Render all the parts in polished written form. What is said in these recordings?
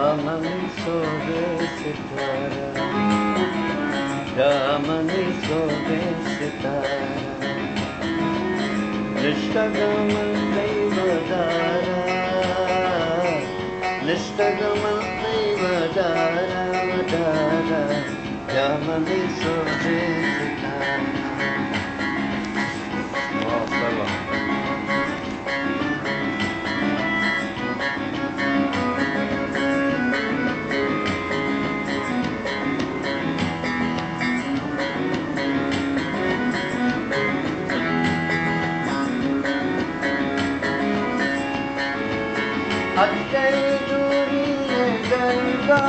Yamani sobe sitara, Yamani sobe sitara, Nishtagaman Devadara, Nishtagaman Devadara, Vadara, Yamani sobe sitara. Wow, Sarva. Astay duriye darda,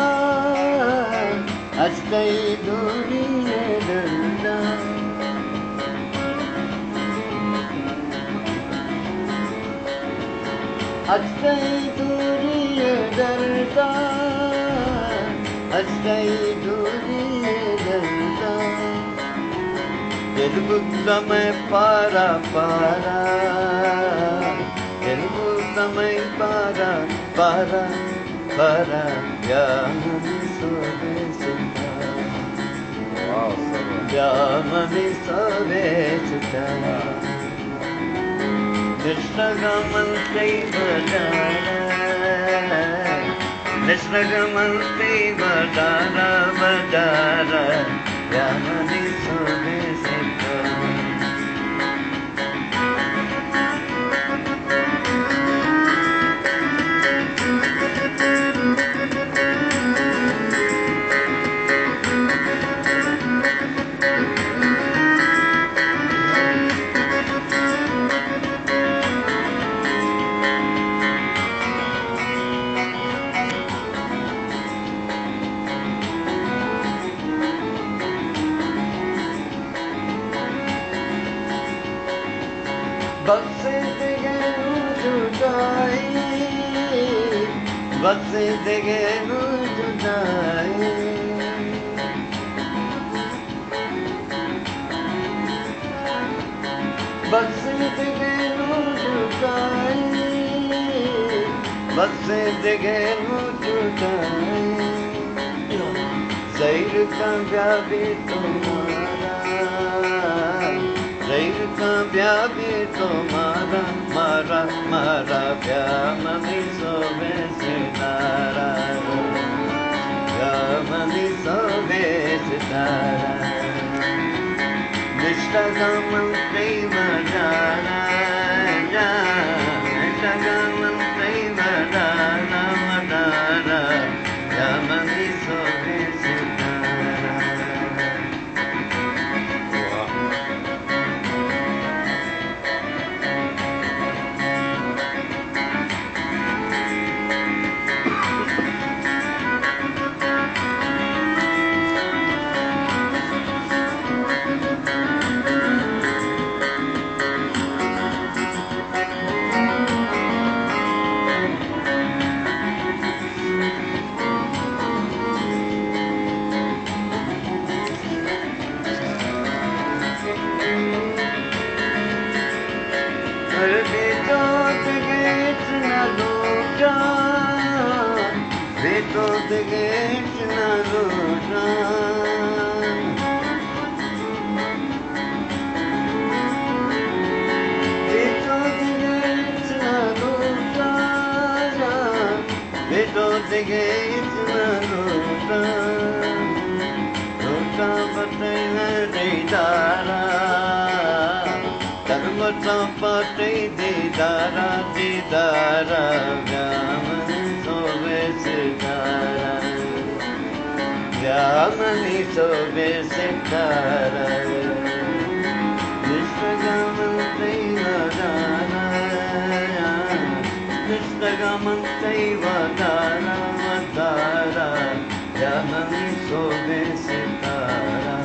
Astay duriye darda. Astay duriye darda, Astay duriye darda. Dil bugda mein para para, Dil bugda mein para para para, Yamani sobe sitara. Wow, Yamani sobe sitara. Nishtagaman Devadara, Nishtagaman Devadara, Vadara, Yamani sobe sitara. वक्त देगे नु जुदाई, वक्त देगे नु जुदाई, वक्त देगे नु जुदाई। ज़ैर का ब्याह तुम्हारा, ज़ैर का ब्याह तुम्हारा, मारा मारा Yamani sobe sitara, Yamani sobe sitara. Nishtagaman Devadara, Nishtagaman Devadara, Vadara, Yamani sobe sitara. Pate didara didara, Yamani sobe sitara, Yamani sobe sitara. Nishtagaman Devadara, Nishtagaman Devadara, Vadara, Yamani sobe sitara.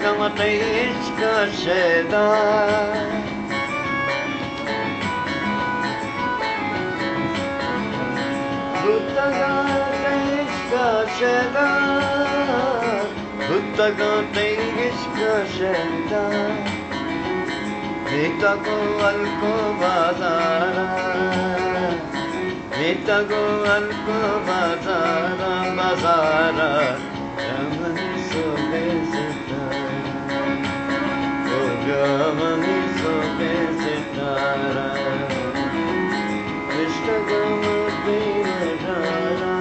गमत इश्क शैदा गुत्तगात इश्क शैदा गुत्तगात इश्क शैदा Vitago alko bazara Vitago alko bazara bazara Jamani sobe sitara O jamani sobe sitara Vishtagamantre madara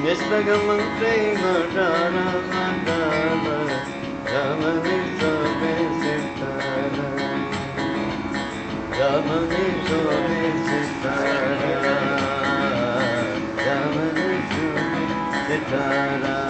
Vishtagamantre madara madara Jamani sobe sitara Jamani sobe sitara Jamani sobe sitara